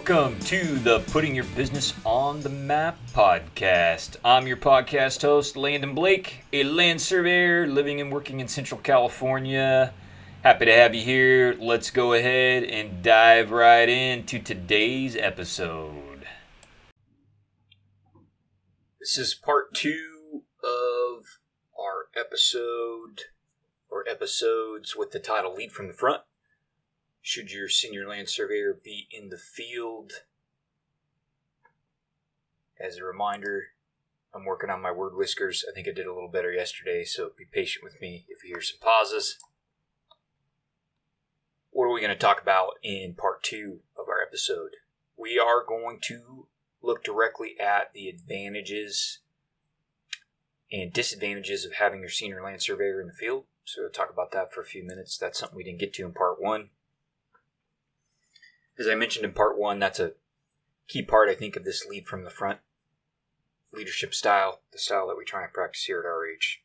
Welcome to the Putting Your Business on the Map podcast. I'm your podcast host, Landon Blake, a land surveyor living and working in Central California. Happy to have you here. Let's go ahead and dive right into today's episode. This is part 2 of our episodes with the title Lead from the Front. Should your senior land surveyor be in the field? As a reminder, I'm working on my word whiskers. I think I did a little better yesterday, so be patient with me if you hear some pauses. What are we going to talk about in part 2 of our episode? We are going to look directly at the advantages and disadvantages of having your senior land surveyor in the field. So we'll talk about that for a few minutes. That's something we didn't get to in part 1. As I mentioned in part 1, that's a key part, I think, of this lead from the front leadership style, the style that we try and practice here at RH.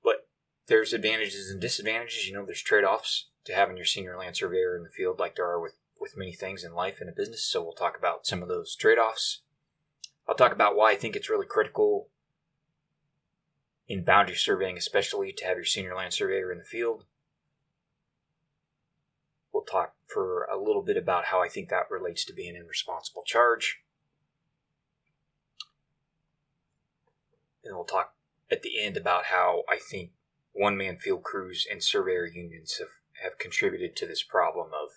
But there's advantages and disadvantages. You know, there's trade-offs to having your senior land surveyor in the field like there are with many things in life and a business. So we'll talk about some of those trade-offs. I'll talk about why I think it's really critical in boundary surveying, especially to have your senior land surveyor in the field. We'll talk for a little bit about how I think that relates to being in responsible charge. And we'll talk at the end about how I think one-man field crews and surveyor unions have contributed to this problem of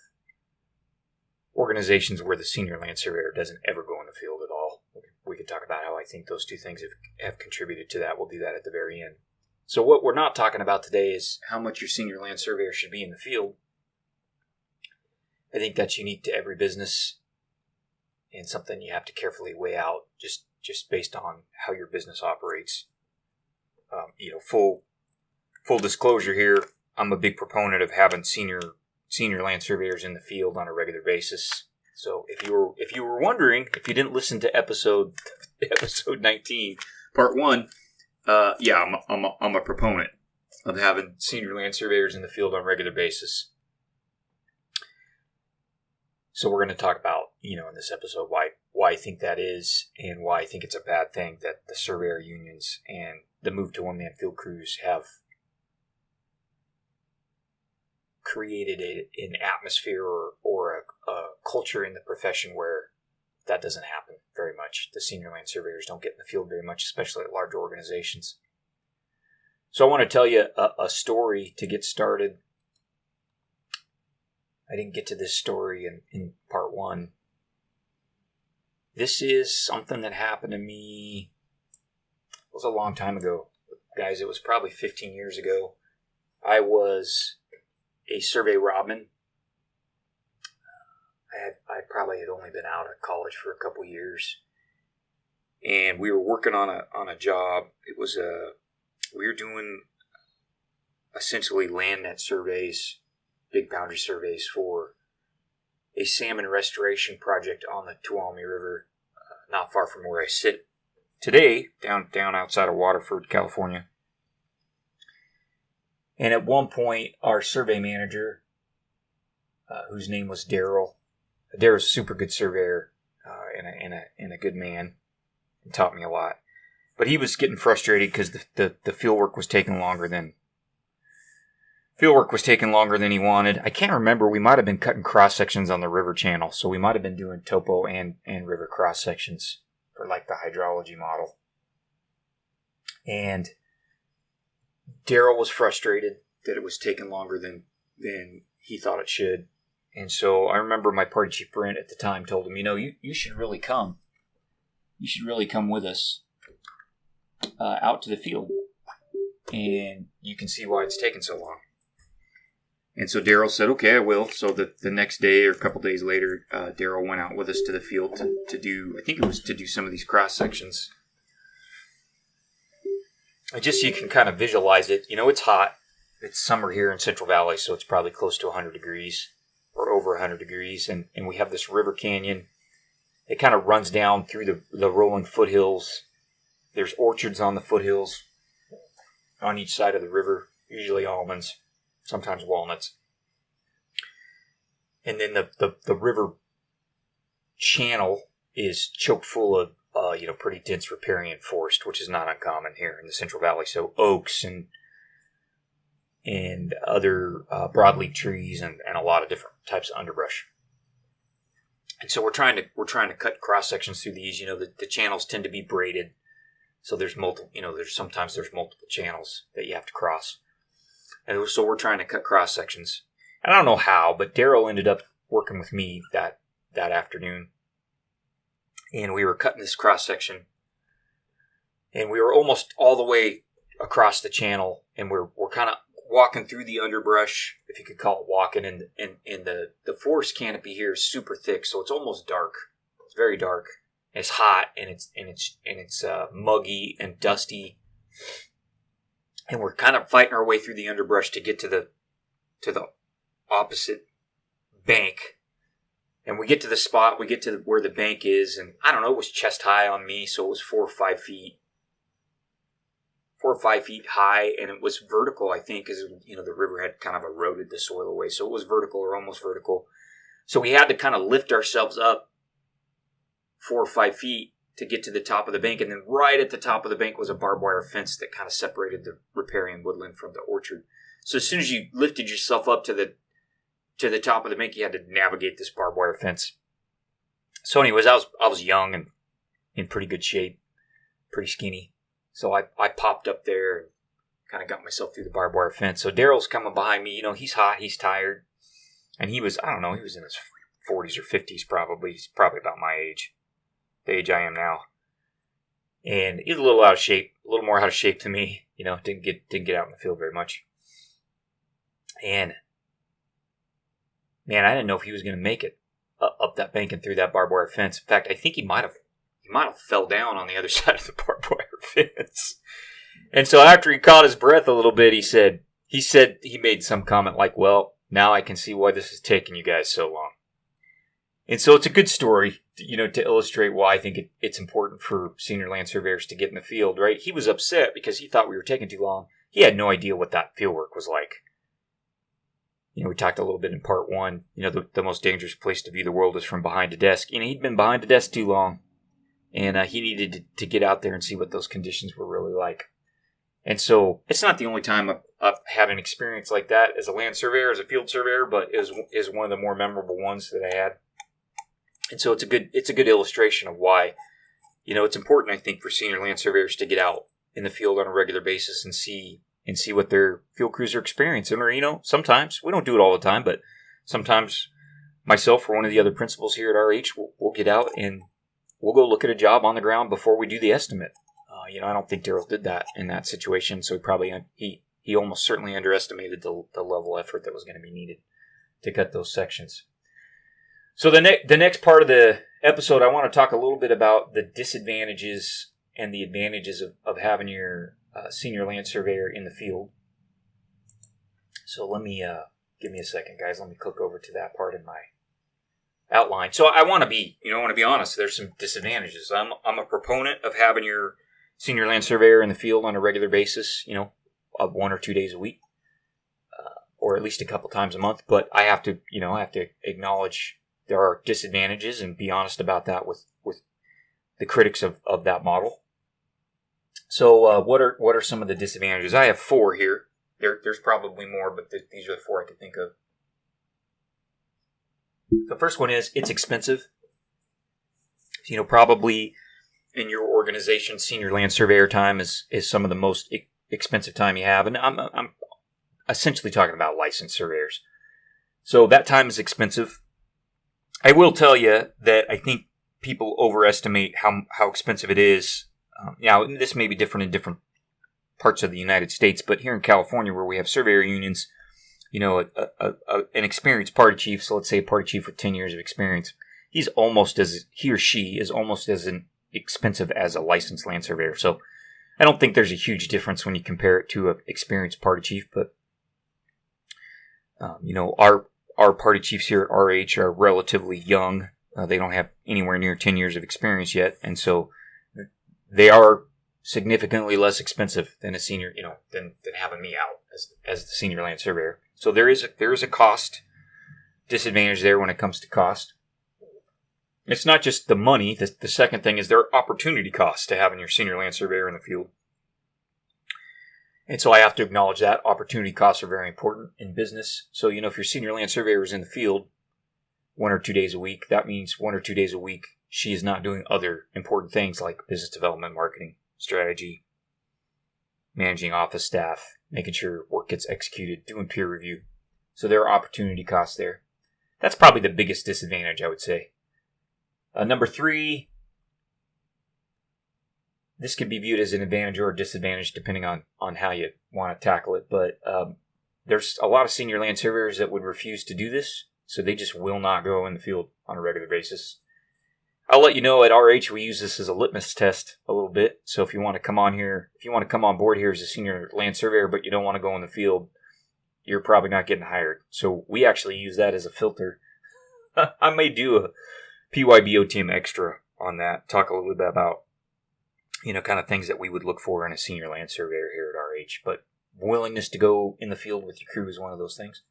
organizations where the senior land surveyor doesn't ever go in the field at all. We could talk about how I think those two things have contributed to that. We'll do that at the very end. So what we're not talking about today is how much your senior land surveyor should be in the field. I think that's unique to every business and something you have to carefully weigh out just based on how your business operates. Full disclosure here, I'm a big proponent of having senior land surveyors in the field on a regular basis. So if you were wondering, if you didn't listen to episode 19, part 1, I'm a proponent of having senior land surveyors in the field on a regular basis. So we're going to talk about, in this episode, why I think that is and why I think it's a bad thing that the surveyor unions and the move to one-man field crews have created an atmosphere or a culture in the profession where that doesn't happen very much. The senior land surveyors don't get in the field very much, especially at large organizations. So I want to tell you a story to get started. I didn't get to this story in part 1. This is something that happened to me. It was a long time ago. Guys, it was probably 15 years ago. I was a survey robin. I probably had only been out of college for a couple years. And we were working on a job. It was we were doing essentially land net surveys, big boundary surveys for a salmon restoration project on the Tuolumne River, not far from where I sit today, down outside of Waterford, California. And at one point, our survey manager, whose name was Daryl, Daryl's a super good surveyor and a good man, and taught me a lot. But he was getting frustrated because the field work was taking longer than he wanted. I can't remember. We might have been cutting cross-sections on the river channel. So we might have been doing topo and river cross-sections for like the hydrology model. And Daryl was frustrated that it was taking longer than he thought it should. And so I remember my party chief Brent at the time told him, you should really come. You should really come with us out to the field. And you can see why it's taking so long. And so Daryl said, okay, I will. So the next day or a couple days later, Daryl went out with us to the field to do some of these cross sections. Just so you can kind of visualize it. It's hot. It's summer here in Central Valley, so it's probably close to 100 degrees or over 100 degrees. And we have this river canyon. It kind of runs down through the rolling foothills. There's orchards on the foothills on each side of the river, usually almonds, sometimes walnuts. and then the river channel is choked full of pretty dense riparian forest, which is not uncommon here in the Central Valley. So oaks and other broadleaf trees and a lot of different types of underbrush. And so we're trying to cut cross sections through these. The channels tend to be braided, so there's multiple. Sometimes there's multiple channels that you have to cross, and so we're trying to cut cross sections. And I don't know how, but Daryl ended up working with me that afternoon, and we were cutting this cross section, and we were almost all the way across the channel, and we're kind of walking through the underbrush, if you could call it walking, and the forest canopy here is super thick, so it's almost dark. It's very dark. It's hot, and it's muggy and dusty, and we're kind of fighting our way through the underbrush to get to the opposite bank. And we get to the spot, we get to where the bank is, and I don't know, it was chest high on me, so it was 4 or 5 feet high, and it was vertical, I think, because the river had kind of eroded the soil away, so it was vertical or almost vertical. So we had to kind of lift ourselves up 4 or 5 feet to get to the top of the bank, and then right at the top of the bank was a barbed wire fence that kind of separated the riparian woodland from the orchard. So as soon as you lifted yourself up to the top of the bank, you had to navigate this barbed wire fence. So anyways, I was young and in pretty good shape, pretty skinny. So I popped up there and kind of got myself through the barbed wire fence. So Daryl's coming behind me. He's hot, he's tired. And he was in his 40s or 50s probably. He's probably about my age, the age I am now. And he's a little out of shape, a little more out of shape than me. Didn't get out in the field very much. And man, I didn't know if he was going to make it up that bank and through that barbed wire fence. In fact, I think he might have fell down on the other side of the barbed wire fence. And so after he caught his breath a little bit, he said he made some comment like, "Well, now I can see why this is taking you guys so long." And so it's a good story, to illustrate why I think it's important for senior land surveyors to get in the field, right? He was upset because he thought we were taking too long. He had no idea what that field work was like. We talked a little bit in part 1, the most dangerous place to view the world is from behind a desk. He'd been behind a desk too long, and he needed to get out there and see what those conditions were really like. And so it's not the only time I've had an experience like that as a land surveyor, as a field surveyor, but it is one of the more memorable ones that I had. And so it's a good illustration of why, it's important, I think, for senior land surveyors to get out in the field on a regular basis and see what their field crews are experiencing. Or, sometimes, we don't do it all the time, but sometimes myself or one of the other principals here at RH will get out and we'll go look at a job on the ground before we do the estimate. I don't think Daryl did that in that situation, so he almost certainly underestimated the level of effort that was going to be needed to cut those sections. So the next part of the episode, I want to talk a little bit about the disadvantages and the advantages of having your senior land surveyor in the field. So give me a second, guys. Let me click over to that part in my outline. So I want to be honest. There's some disadvantages. I'm a proponent of having your senior land surveyor in the field on a regular basis, of 1 or 2 days a week, or at least a couple times a month. But I have to acknowledge there are disadvantages and be honest about that with the critics of that model. So what are some of the disadvantages? I have 4 here. There's probably more, but these are the 4 I could think of. The first one is it's expensive. Probably in your organization, senior land surveyor time is some of the most expensive time you have. And I'm essentially talking about licensed surveyors. So that time is expensive. I will tell you that I think people overestimate how expensive it is. Now, this may be different in different parts of the United States, but here in California, where we have surveyor unions, an experienced party chief, so let's say a party chief with 10 years of experience, he or she is almost as expensive as a licensed land surveyor. So I don't think there's a huge difference when you compare it to an experienced party chief, but our party chiefs here at RH are relatively young. They don't have anywhere near 10 years of experience yet, and so they are significantly less expensive than a senior, than having me out as the senior land surveyor. So there is a cost disadvantage there when it comes to cost. It's not just the money. The second thing is there are opportunity costs to having your senior land surveyor in the field. And so I have to acknowledge that opportunity costs are very important in business. So, if your senior land surveyor is in the field 1 or 2 days a week, that means 1 or 2 days a week she is not doing other important things like business development, marketing, strategy, managing office staff, making sure work gets executed, doing peer review. So there are opportunity costs there. That's probably the biggest disadvantage, I would say. Number 3, this could be viewed as an advantage or a disadvantage depending on how you want to tackle it. But there's a lot of senior land surveyors that would refuse to do this, so they just will not go in the field on a regular basis. I'll let you know at RH we use this as a litmus test a little bit. So if you want to come on board here as a senior land surveyor, but you don't want to go in the field, you're probably not getting hired. So we actually use that as a filter. I may do a PYBOTM extra on that. Talk a little bit about, kind of things that we would look for in a senior land surveyor here at RH. But willingness to go in the field with your crew is one of those things.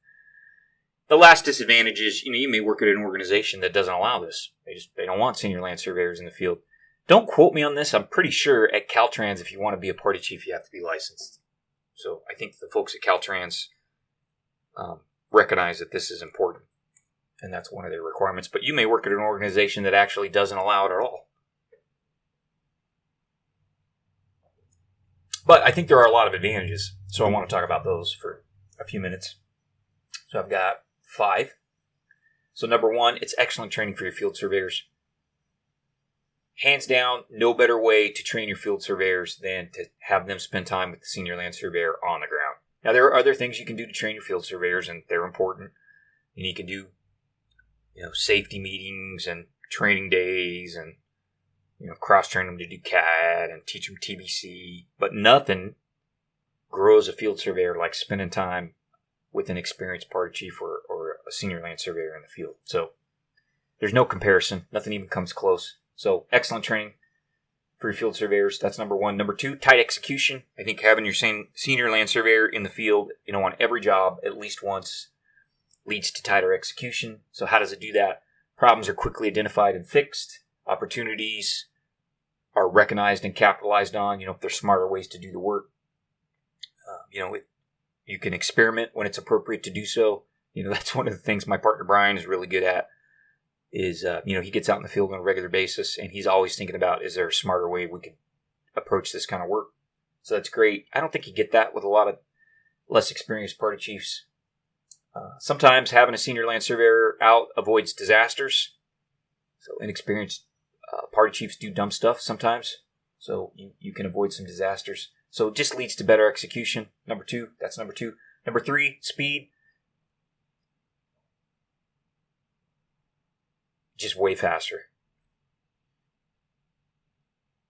The last disadvantage is, you may work at an organization that doesn't allow this. They don't want senior land surveyors in the field. Don't quote me on this. I'm pretty sure at Caltrans, if you want to be a party chief, you have to be licensed. So I think the folks at Caltrans recognize that this is important, and that's one of their requirements. But you may work at an organization that actually doesn't allow it at all. But I think there are a lot of advantages, so I want to talk about those for a few minutes. So I've got 5. So number 1, it's excellent training for your field surveyors. Hands down, no better way to train your field surveyors than to have them spend time with the senior land surveyor on the ground. Now, there are other things you can do to train your field surveyors, and they're important. And you can do, safety meetings and training days and, cross-train them to do CAD and teach them TBC. But nothing grows a field surveyor like spending time with an experienced party chief or a senior land surveyor in the field. So there's no comparison. Nothing even comes close. So excellent training for your field surveyors. That's number 1. Number 2, tight execution. I think having your senior land surveyor in the field, on every job at least once leads to tighter execution. So how does it do that? Problems are quickly identified and fixed. Opportunities are recognized and capitalized on. If there's smarter ways to do the work. You can experiment when it's appropriate to do so. That's one of the things my partner Brian is really good at is, he gets out in the field on a regular basis and he's always thinking about, is there a smarter way we could approach this kind of work? So that's great. I don't think you get that with a lot of less experienced party chiefs. Sometimes having a senior land surveyor out avoids disasters. So inexperienced party chiefs do dumb stuff sometimes. So you can avoid some disasters. So it just leads to better execution. Number 2, that's number 2. Number 3, speed. Just way faster.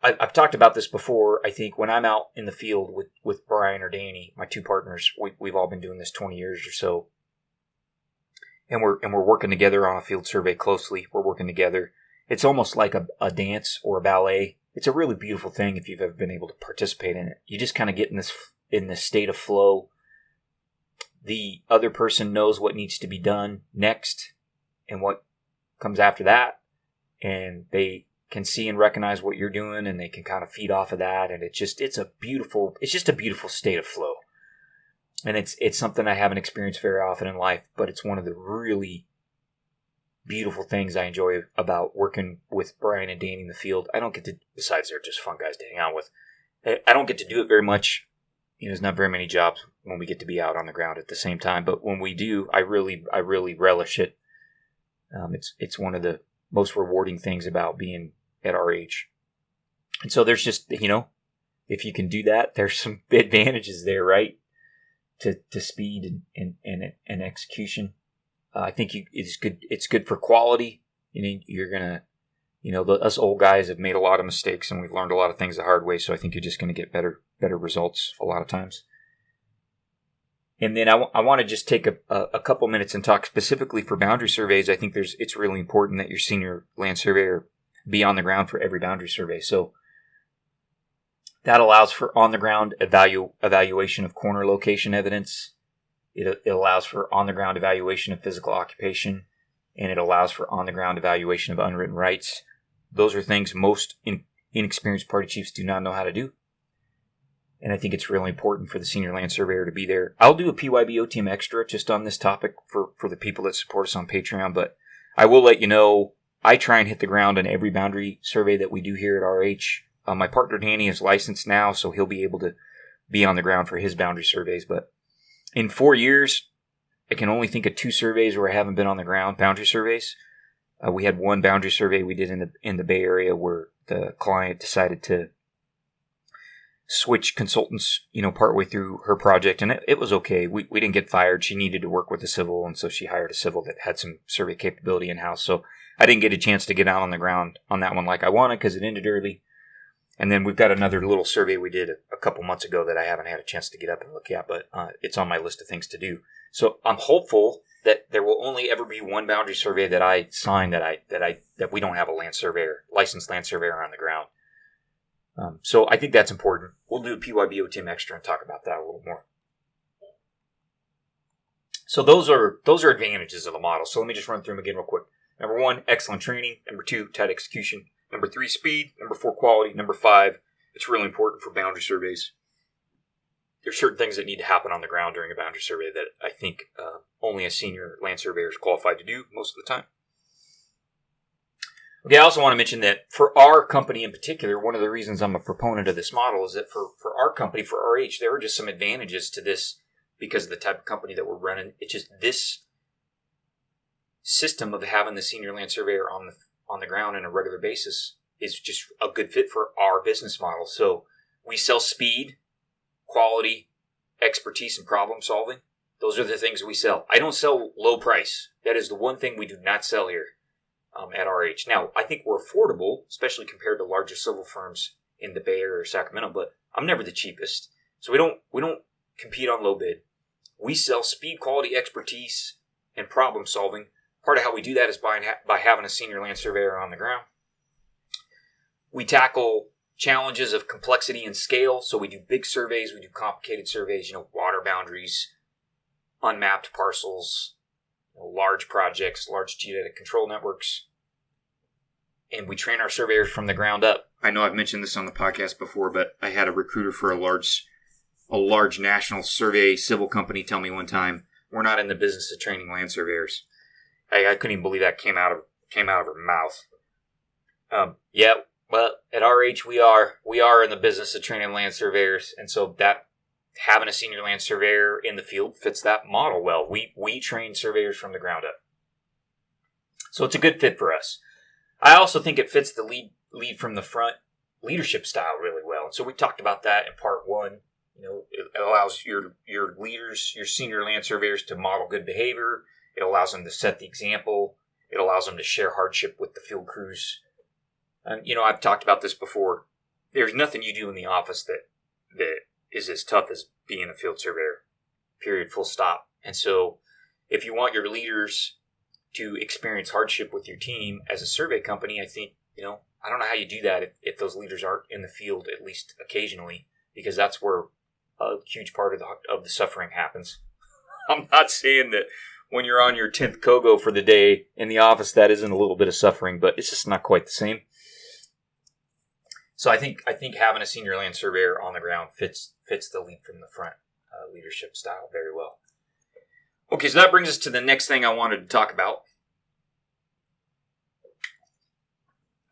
I've talked about this before. I think when I'm out in the field with Brian or Danny, my 2 partners, we've all been doing this 20 years or so. And we're working together on a field survey closely. We're working together. It's almost like a dance or a ballet. It's a really beautiful thing if you've ever been able to participate in it. You just kind of get in this state of flow. The other person knows what needs to be done next and what comes after that. And they can see and recognize what you're doing and they can kind of feed off of that. And it's just a beautiful state of flow. And it's something I haven't experienced very often in life, but it's one of the really beautiful things I enjoy about working with Brian and Danny in the field. I don't get to, besides they're just fun guys to hang out with, I don't get to do it very much. There's not very many jobs when we get to be out on the ground at the same time, but when we do, I really relish it. It's one of the most rewarding things about being at RH. And so there's just, if you can do that, there's some advantages there, right? To speed and execution. I think it's good. It's good for quality. You're gonna, us old guys have made a lot of mistakes and we've learned a lot of things the hard way. So I think you're just going to get better results a lot of times. And then I want to just take a couple minutes and talk specifically for boundary surveys. I think it's really important that your senior land surveyor be on the ground for every boundary survey. So that allows for on the ground evaluation of corner location evidence. It allows for on-the-ground evaluation of physical occupation, and it allows for on-the-ground evaluation of unwritten rights. Those are things most inexperienced party chiefs do not know how to do. And I think it's really important for the senior land surveyor to be there. I'll do a PYBO team extra just on this topic for the people that support us on Patreon, but I will let you know, I try and hit the ground on every boundary survey that we do here at RH. My partner Danny is licensed now, so he'll be able to be on the ground for his boundary surveys. But in 4 years, I can only think of 2 surveys where I haven't been on the ground, boundary surveys. We had one boundary survey we did in the Bay Area where the client decided to switch consultants, partway through her project, and it was okay. We didn't get fired. She needed to work with a civil, and so she hired a civil that had some survey capability in-house. So I didn't get a chance to get out on the ground on that one like I wanted because it ended early. And then we've got another little survey we did a couple months ago that I haven't had a chance to get up and look at, but it's on my list of things to do. So I'm hopeful that there will only ever be one boundary survey that I sign that we don't have a licensed land surveyor on the ground. So I think that's important. We'll do a PYBO team extra and talk about that a little more. So those are advantages of the model. So let me just run through them again real quick. Number 1, excellent training. Number 2, tight execution. Number 3, speed. Number 4, quality. Number 5, it's really important for boundary surveys. There's certain things that need to happen on the ground during a boundary survey that I think only a senior land surveyor is qualified to do most of the time. Okay, I also want to mention that for our company in particular, one of the reasons I'm a proponent of this model is that for our company, for RH, there are just some advantages to this because of the type of company that we're running. It's just this system of having the senior land surveyor on the ground on a regular basis is just a good fit for our business model. So we sell speed, quality, expertise, and problem solving. Those are the things we sell. I don't sell low price. That is the one thing we do not sell here. At RH. Now, I think we're affordable, especially compared to larger civil firms in the Bay Area or Sacramento, but I'm never the cheapest. So we don't compete on low bid. We sell speed, quality, expertise, and problem solving. Part of how we do that is by having a senior land surveyor on the ground. We tackle challenges of complexity and scale. So we do big surveys, we do complicated surveys, water boundaries, unmapped parcels, large projects, large geodetic control networks, and we train our surveyors from the ground up. I know I've mentioned this on the podcast before, but I had a recruiter for a large national survey civil company tell me one time, "We're not in the business of training land surveyors." I couldn't even believe that came out of her mouth. Yeah, well, at RH we are in the business of training land surveyors, and so that having a senior land surveyor in the field fits that model well. We train surveyors from the ground up. So it's a good fit for us. I also think it fits the lead from the front leadership style really well. And so we talked about that in part 1. It allows your leaders, your senior land surveyors to model good behavior. It allows them to set the example. It allows them to share hardship with the field crews. And, I've talked about this before. There's nothing you do in the office that is as tough as being a field surveyor, period, full stop. And so if you want your leaders to experience hardship with your team as a survey company, I think, I don't know how you do that if those leaders aren't in the field at least occasionally, because that's where a huge part of the suffering happens. I'm not saying that when you're on your 10th KOGO for the day in the office, that isn't a little bit of suffering, but it's just not quite the same. So I think having a senior land surveyor on the ground fits the lead from the front leadership style very well. Okay, so that brings us to the next thing I wanted to talk about,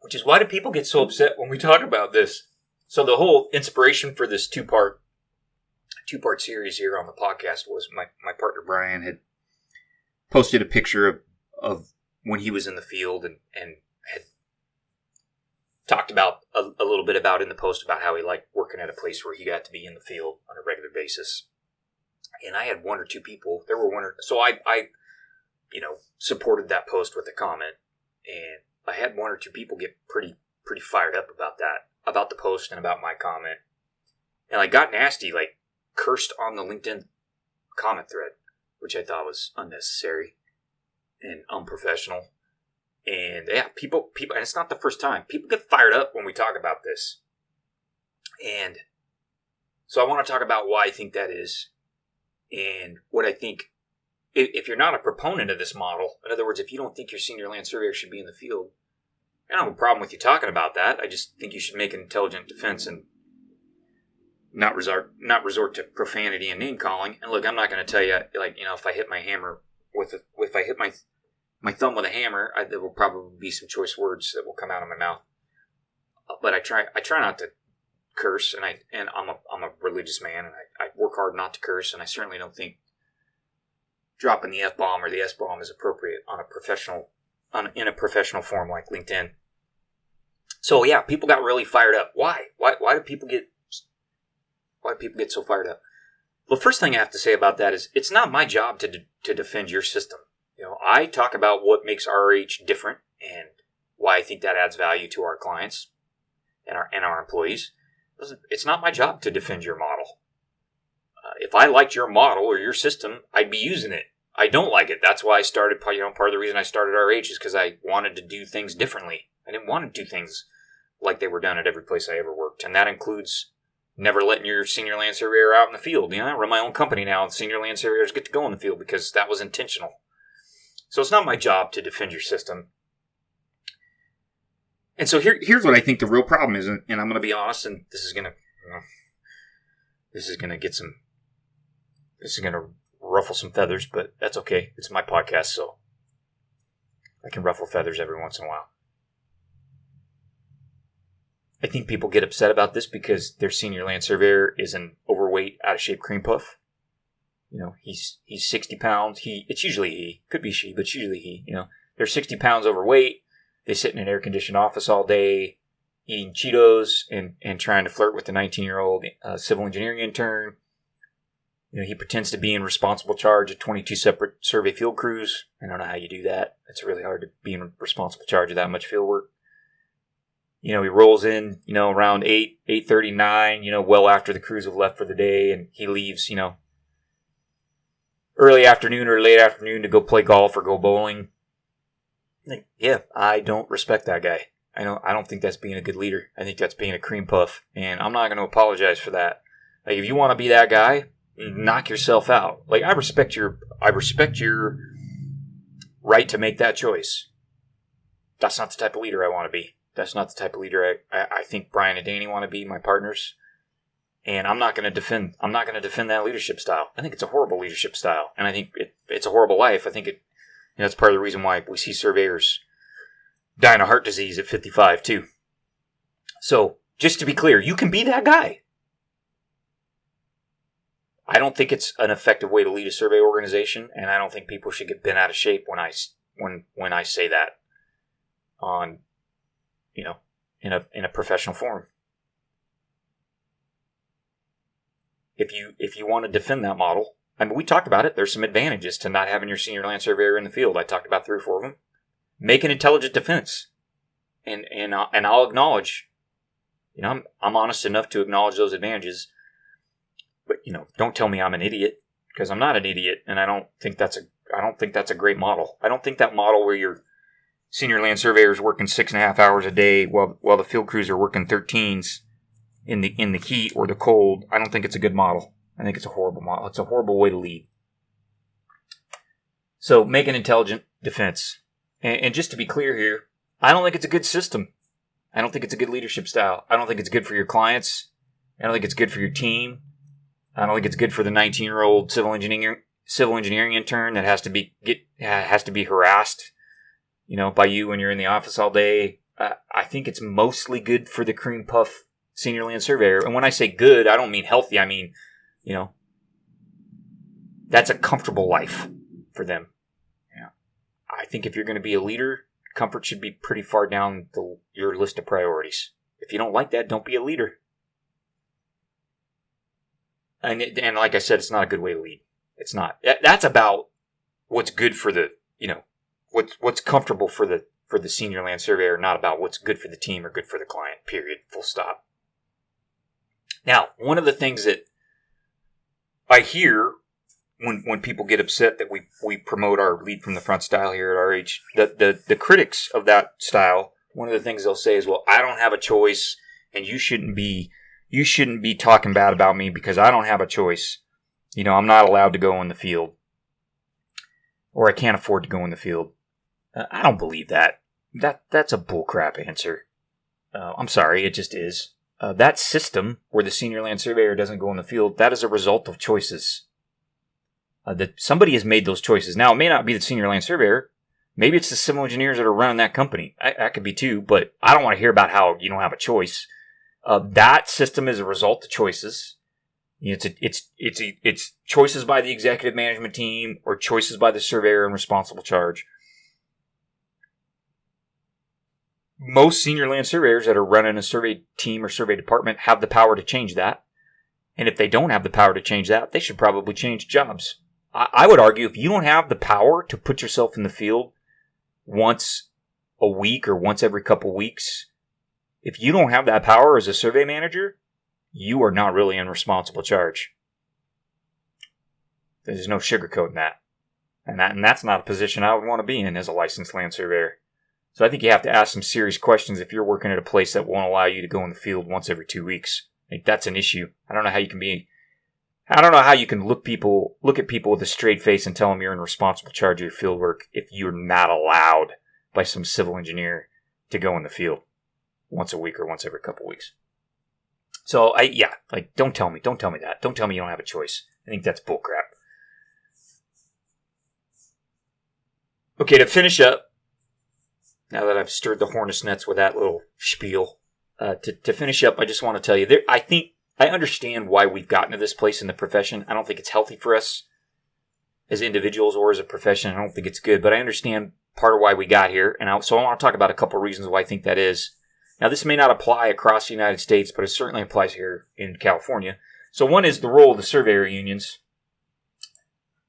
which is why do people get so upset when we talk about this? So the whole inspiration for this two-part series here on the podcast was my partner Brian had posted a picture of when he was in the field and had talked about a little bit about in the post about how he liked working at a place where he got to be in the field on a regular basis. And I had one or two people. So I supported that post with a comment, and I had one or two people get pretty fired up about that, about the post and about my comment, and I got nasty, like cursed on the LinkedIn comment thread, which I thought was unnecessary and unprofessional. And yeah, people, and it's not the first time. People get fired up when we talk about this. And so I want to talk about why I think that is. And what I think, if you're not a proponent of this model, in other words, if you don't think your senior land surveyor should be in the field, I don't have a problem with you talking about that. I just think you should make an intelligent defense and not resort to profanity and name calling. And look, I'm not going to tell you, like, if I hit my hammer if I hit my thumb with a hammer, there will probably be some choice words that will come out of my mouth. But I try not to curse, and I'm a religious man, and I work hard not to curse, and I certainly don't think dropping the F-bomb or the S-bomb is appropriate in a professional forum like LinkedIn. So yeah, people got really fired up. Why? Why do people get so fired up? Well, first thing I have to say about that is it's not my job to defend your system. I talk about what makes RH different and why I think that adds value to our clients and our employees. It's not my job to defend your model. If I liked your model or your system, I'd be using it. I don't like it. That's why I started, part of the reason I started RH is because I wanted to do things differently. I didn't want to do things like they were done at every place I ever worked. And that includes never letting your senior land surveyor out in the field. I run my own company now, and senior land surveyors get to go in the field because that was intentional. So it's not my job to defend your system. And so here's what I think the real problem is, and I'm going to be honest, and this is going to ruffle some feathers, but that's okay. It's my podcast, so I can ruffle feathers every once in a while. I think people get upset about this because their senior land surveyor is an overweight, out of shape cream puff. He's 60 pounds. It's usually he. Could be she, but it's usually he. They're 60 pounds overweight. They sit in an air-conditioned office all day, eating Cheetos and trying to flirt with the 19-year-old civil engineering intern. He pretends to be in responsible charge of 22 separate survey field crews. I don't know how you do that. It's really hard to be in responsible charge of that much field work. He rolls in, around 8:39, well after the crews have left for the day, and he leaves, early afternoon or late afternoon to go play golf or go bowling. Yeah, I don't respect that guy. I don't think that's being a good leader. I think that's being a cream puff, and I'm not going to apologize for that. Like, if you want to be that guy, knock yourself out. Like, I respect your right to make that choice. That's not the type of leader I want to be. That's not the type of leader I think Brian and Danny want to be, my partners. And I'm not going to defend that leadership style. I think it's a horrible leadership style, and I think it's a horrible life. I think that's part of the reason why we see surveyors dying of heart disease at 55 too. So, just to be clear, you can be that guy. I don't think it's an effective way to lead a survey organization, and I don't think people should get bent out of shape when I say that on, in a professional forum. If you want to defend that model, we talked about it. There's some advantages to not having your senior land surveyor in the field. I talked about 3 or 4 of them. Make an intelligent defense, and I'll acknowledge. I'm honest enough to acknowledge those advantages. But don't tell me I'm an idiot, because I'm not an idiot, and I don't think that's a great model. I don't think that model where your senior land surveyor is working 6.5 hours a day while the field crews are working 13s in the heat or the cold. I don't think it's a good model. I think it's a horrible model. It's a horrible way to lead. So make an intelligent defense. And just to be clear here, I don't think it's a good system. I don't think it's a good leadership style. I don't think it's good for your clients. I don't think it's good for your team. I don't think it's good for the 19-year-old civil engineering intern that has to be harassed, by you when you're in the office all day. I think it's mostly good for the cream puff senior land surveyor. And when I say good, I don't mean healthy. I mean, that's a comfortable life for them. Yeah. I think if you're going to be a leader, comfort should be pretty far down your list of priorities. If you don't like that, don't be a leader. And like I said, it's not a good way to lead. It's not. That's about what's good for the, what's comfortable for the senior land surveyor, not about what's good for the team or good for the client, period, full stop. Now, one of the things that I hear when people get upset that we promote our lead from the front style here at RH, the critics of that style, one of the things they'll say is, well, I don't have a choice, and you shouldn't be talking bad about me because I don't have a choice. I'm not allowed to go in the field, or I can't afford to go in the field. I don't believe that. That's a bullcrap answer. I'm sorry, it just is. That system where the senior land surveyor doesn't go in the field, that is a result of choices. That somebody has made those choices. Now, it may not be the senior land surveyor. Maybe it's the civil engineers that are running that company. That could be too, but I don't want to hear about how you don't have a choice. That system is a result of choices. It's choices by the executive management team or choices by the surveyor in responsible charge. Most senior land surveyors that are running a survey team or survey department have the power to change that. And if they don't have the power to change that, they should probably change jobs. I would argue if you don't have the power to put yourself in the field once a week or once every couple weeks, if you don't have that power as a survey manager, you are not really in responsible charge. There's no sugarcoating that. And that's not a position I would want to be in as a licensed land surveyor. So I think you have to ask some serious questions if you're working at a place that won't allow you to go in the field once every 2 weeks. I think that's an issue. I don't know how you can look at people with a straight face and tell them you're in responsible charge of your field work if you're not allowed by some civil engineer to go in the field once a week or once every couple weeks. So don't tell me that. Don't tell me you don't have a choice. I think that's bullcrap. Okay, to finish up, now that I've stirred the hornet's nest with that little spiel, to finish up, I just want to tell you, I understand why we've gotten to this place in the profession. I don't think it's healthy for us as individuals or as a profession. I don't think it's good, but I understand part of why we got here. So I want to talk about a couple of reasons why I think that is. Now, this may not apply across the United States, but it certainly applies here in California. So one is the role of the surveyor unions.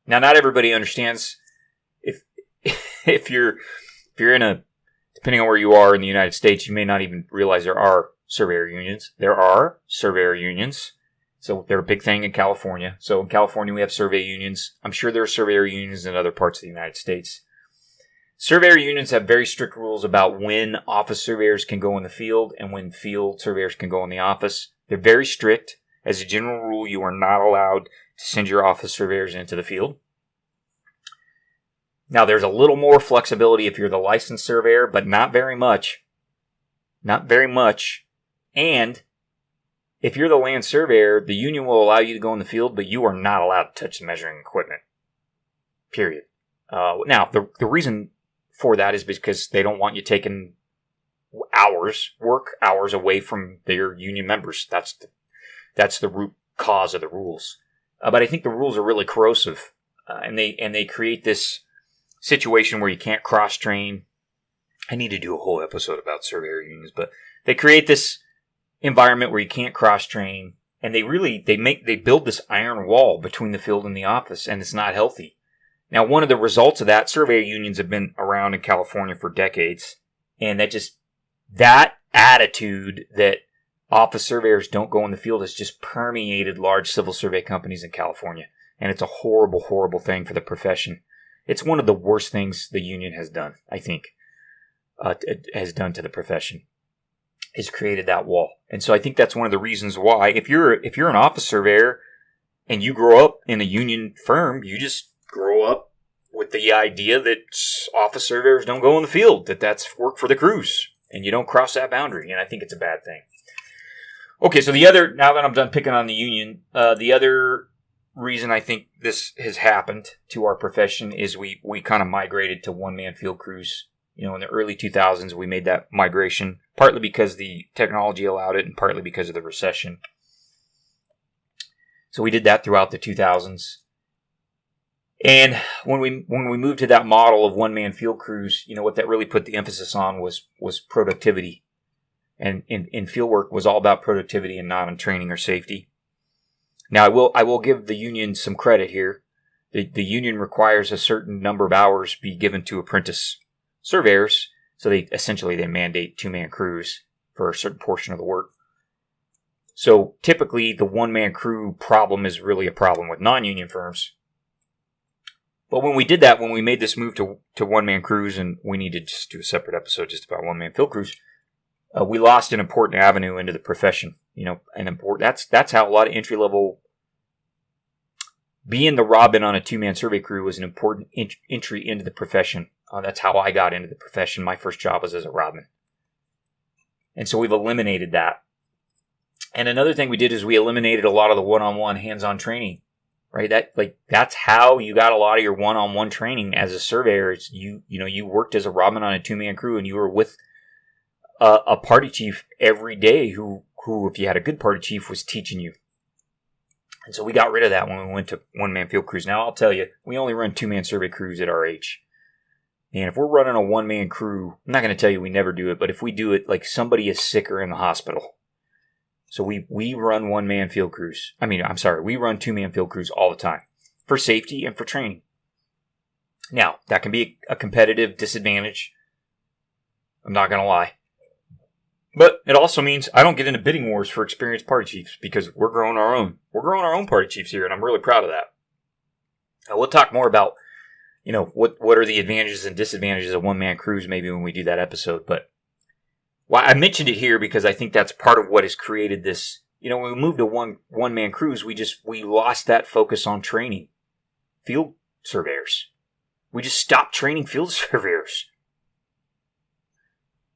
Now, not everybody understands if you're depending on where you are in the United States, you may not even realize there are surveyor unions. There are surveyor unions. So they're a big thing in California. So in California, we have survey unions. I'm sure there are surveyor unions in other parts of the United States. Surveyor unions have very strict rules about when office surveyors can go in the field and when field surveyors can go in the office. They're very strict. As a general rule, you are not allowed to send your office surveyors into the field. Now, there's a little more flexibility if you're the licensed surveyor, but not very much. Not very much. And if you're the land surveyor, the union will allow you to go in the field, but you are not allowed to touch the measuring equipment. Period. Now, the reason for that is because they don't want you taking work hours away from their union members. That's the root cause of the rules. But I think the rules are really corrosive, and they create this situation where you can't cross-train. I need to do a whole episode about surveyor unions, but they create this environment where you can't cross-train, and they build this iron wall between the field and the office, and it's not healthy. Now, one of the results of that, surveyor unions have been around in California for decades, and that attitude that office surveyors don't go in the field has just permeated large civil survey companies in California, and it's a horrible, horrible thing for the profession. It's one of the worst things the union has done, I think, has done to the profession, has created that wall. And so I think that's one of the reasons why, if you're an office surveyor and you grow up in a union firm, you just grow up with the idea that office surveyors don't go in the field, that's work for the crews, and you don't cross that boundary, and I think it's a bad thing. Okay, so now that I'm done picking on the union, the other reason I think this has happened to our profession is we kind of migrated to one-man field crews. In the early 2000s, we made that migration, partly because the technology allowed it and partly because of the recession. So we did that throughout the 2000s. And when we moved to that model of one-man field crews, what that really put the emphasis on was productivity. And in field work was all about productivity and not on training or safety. Now, I will give the union some credit here. The union requires a certain number of hours be given to apprentice surveyors, so they mandate two-man crews for a certain portion of the work. So typically, the one-man crew problem is really a problem with non-union firms. But when we made this move to one-man crews, and we need to just do a separate episode just about one-man field crews, we lost an important avenue into the profession. That's how a lot of entry-level being the Robin on a 2-man survey crew was an important entry into the profession. That's how I got into the profession. My first job was as a Robin. And so we've eliminated that. And another thing we did is we eliminated a lot of the one-on-one hands-on training, right? That's how you got a lot of your one-on-one training as a surveyor. It's you worked as a Robin on a 2-man crew, and you were with a party chief every day who, if you had a good party chief, was teaching you. And so we got rid of that when we went to one-man field crews. Now, I'll tell you, we only run 2-man survey crews at RH. And if we're running a one-man crew, I'm not going to tell you we never do it, but if we do it, like somebody is sick or in the hospital. So we run one-man field crews. We run 2-man field crews all the time for safety and for training. Now, that can be a competitive disadvantage. I'm not going to lie. But it also means I don't get into bidding wars for experienced party chiefs because we're growing our own. We're growing our own party chiefs here, and I'm really proud of that. Now, we'll talk more about, what are the advantages and disadvantages of one-man crews maybe when we do that episode. But I mentioned it here because I think that's part of what has created this. When we moved to one-man crews, we lost that focus on training field surveyors. We just stopped training field surveyors.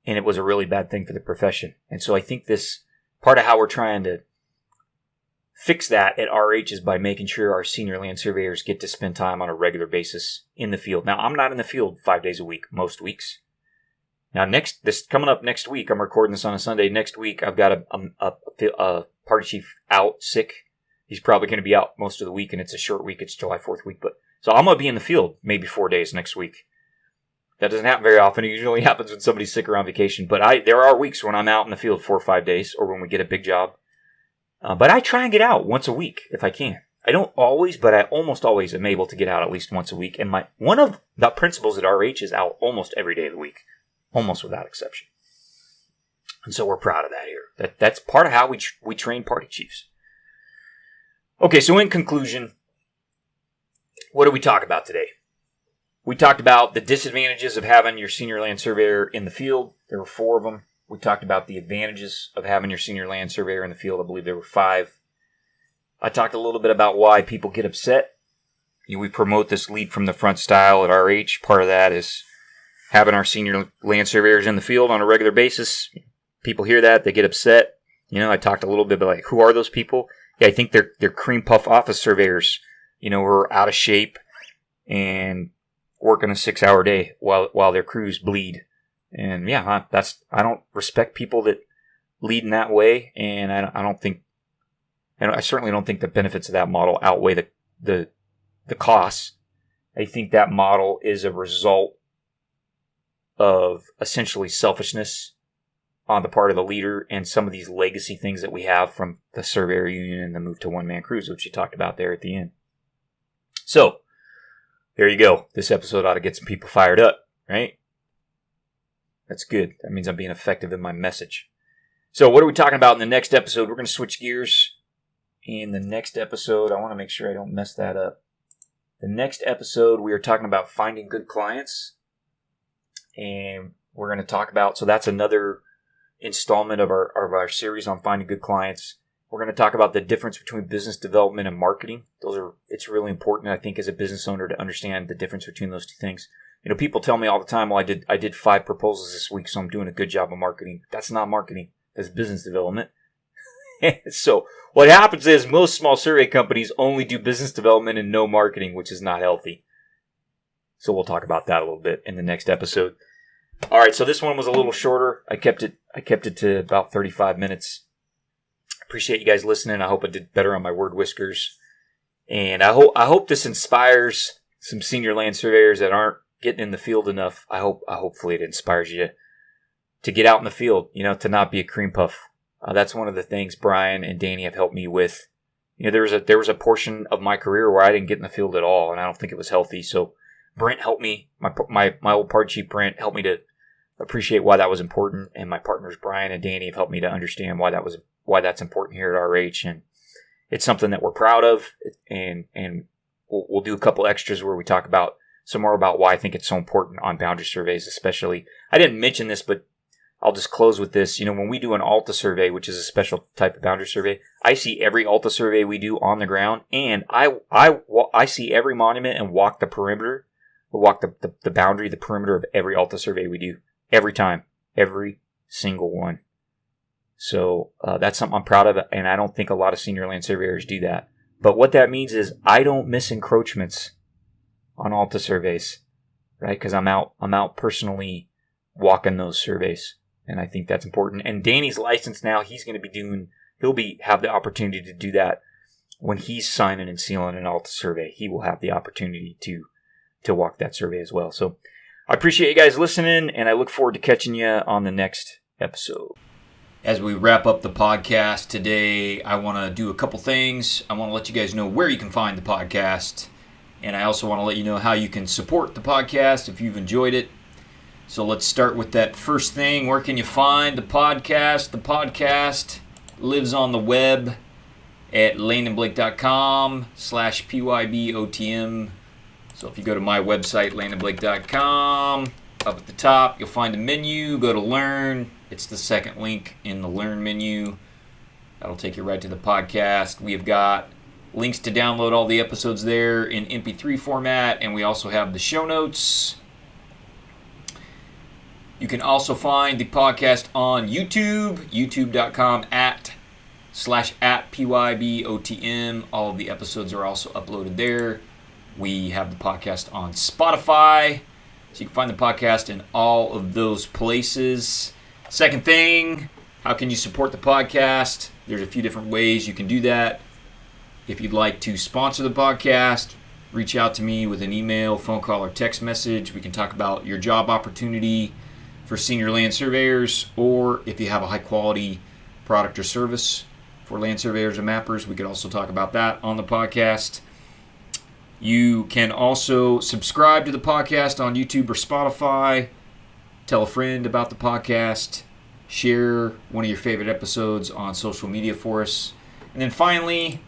And it was a really bad thing for the profession. And so I think this part of how we're trying to fix that at RH is by making sure our senior land surveyors get to spend time on a regular basis in the field. Now, I'm not in the field 5 days a week, most weeks. Now, coming up next week, I'm recording this on a Sunday. Next week, I've got a party chief out sick. He's probably going to be out most of the week, and it's a short week. It's July 4th week. So I'm going to be in the field maybe 4 days next week. That doesn't happen very often. It usually happens when somebody's sick or on vacation. But there are weeks when I'm out in the field 4 or 5 days, or when we get a big job. But I try and get out once a week if I can. I don't always, but I almost always am able to get out at least once a week. And one of the principals at RH is out almost every day of the week, almost without exception. And so we're proud of that here. That's part of how we train party chiefs. Okay, so in conclusion, what did we talk about today? We talked about the disadvantages of having your senior land surveyor in the field. There were 4 of them. We talked about the advantages of having your senior land surveyor in the field. I believe there were 5. I talked a little bit about why people get upset. We promote this lead from the front style at RH. Part of that is having our senior land surveyors in the field on a regular basis. People hear that, they get upset. I talked a little bit about who are those people? Yeah, I think they're cream puff office surveyors, who are out of shape and working a 6-hour day while their crews bleed. And yeah, I don't respect people that lead in that way, and I certainly don't think the benefits of that model outweigh the costs. I think that model is a result of essentially selfishness on the part of the leader and some of these legacy things that we have from the surveyor union and the move to one-man crews, which you talked about there at the end. So, there you go. This episode ought to get some people fired up, right? That's good. That means I'm being effective in my message. So what are we talking about in the next episode? We're going to switch gears. In the next episode, I want to make sure I don't mess that up. The next episode, we are talking about finding good clients. And we're going to talk about, so that's another installment of our series on finding good clients. We're going to talk about the difference between business development and marketing. It's really important, I think, as a business owner to understand the difference between those two things. People tell me all the time, well, I did 5 proposals this week, so I'm doing a good job of marketing. That's not marketing. That's business development. So what happens is most small survey companies only do business development and no marketing, which is not healthy. So we'll talk about that a little bit in the next episode. All right, so this one was a little shorter. I kept it to about 35 minutes. Appreciate you guys listening. I hope I did better on my word whiskers. And I hope this inspires some senior land surveyors that aren't getting in the field enough. Hopefully it inspires you to get out in the field, to not be a cream puff. That's one of the things Brian and Danny have helped me with. There was a portion of my career where I didn't get in the field at all, and I don't think it was healthy. So Brent helped me. My old party chief Brent helped me to appreciate why that was important, and my partners Brian and Danny have helped me to understand why that's important here at RH, and it's something that we're proud of. And we'll do a couple extras where we talk about some more about why I think it's so important on boundary surveys, especially. I didn't mention this, but I'll just close with this. When we do an Alta survey, which is a special type of boundary survey, I see every Alta survey we do on the ground, and I see every monument and walk the perimeter, walk the boundary, the perimeter of every Alta survey we do every time, every single one. So that's something I'm proud of, and I don't think a lot of senior land surveyors do that. But what that means is I don't miss encroachments on Alta surveys, right? Because I'm out personally walking those surveys. And I think that's important. And Danny's licensed now. He's going to have the opportunity to do that when he's signing and sealing an Alta survey. He will have the opportunity to walk that survey as well. So I appreciate you guys listening, and I look forward to catching you on the next episode. As we wrap up the podcast today, I want to do a couple things. I want to let you guys know where you can find the podcast. And I also want to let you know how you can support the podcast if you've enjoyed it. So let's start with that first thing. Where can you find the podcast? The podcast lives on the web at landonblake.com/PYBOTM. So if you go to my website, landonblake.com, up at the top, you'll find a menu. Go to Learn. It's the second link in the Learn menu. That'll take you right to the podcast. We have got links to download all the episodes there in MP3 format, and we also have the show notes. You can also find the podcast on YouTube, youtube.com/@PYBOTM. All of the episodes are also uploaded there. We have the podcast on Spotify, so you can find the podcast in all of those places. Second thing, how can you support the podcast? There's a few different ways you can do that. If you'd like to sponsor the podcast, reach out to me with an email, phone call, or text message. We can talk about your job opportunity for senior land surveyors, or if you have a high quality product or service for land surveyors and mappers, we could also talk about that on the podcast. You can also subscribe to the podcast on YouTube or Spotify. Tell a friend about the podcast. Share one of your favorite episodes on social media for us. And then finally,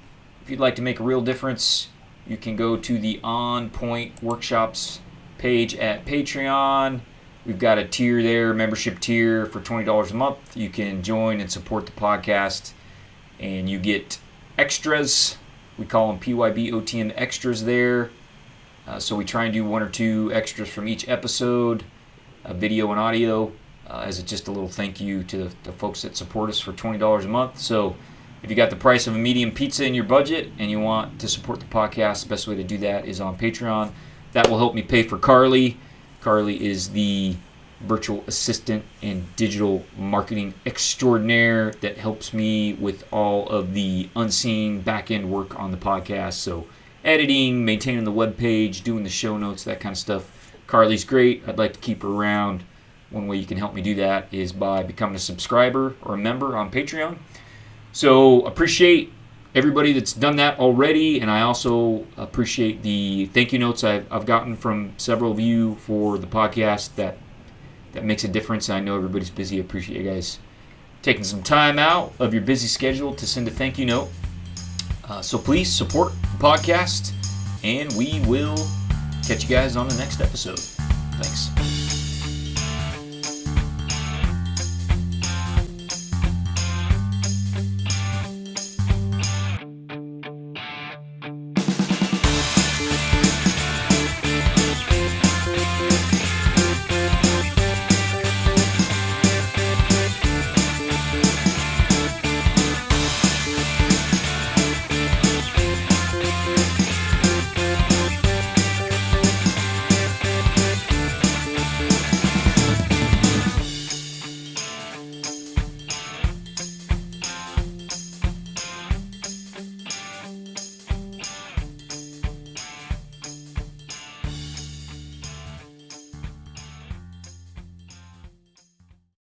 if you'd like to make a real difference, you can go to the On Point Workshops page at Patreon. We've got a tier there, membership tier for $20 a month. You can join and support the podcast, and you get extras. We call them PYBOTM extras there. So we try and do one or two extras from each episode, video and audio, as just a little thank you to the folks that support us for $20 a month. So if you got the price of a medium pizza in your budget and you want to support the podcast, the best way to do that is on Patreon. That will help me pay for Carly. Carly is the virtual assistant and digital marketing extraordinaire that helps me with all of the unseen back-end work on the podcast. So editing, maintaining the webpage, doing the show notes, that kind of stuff. Carly's great. I'd like to keep her around. One way you can help me do that is by becoming a subscriber or a member on Patreon. So appreciate everybody that's done that already, and I also appreciate the thank you notes I've gotten from several of you for the podcast. That makes a difference. I know everybody's busy. I appreciate you guys taking some time out of your busy schedule to send a thank you note. So please support the podcast, and we will catch you guys on the next episode. Thanks.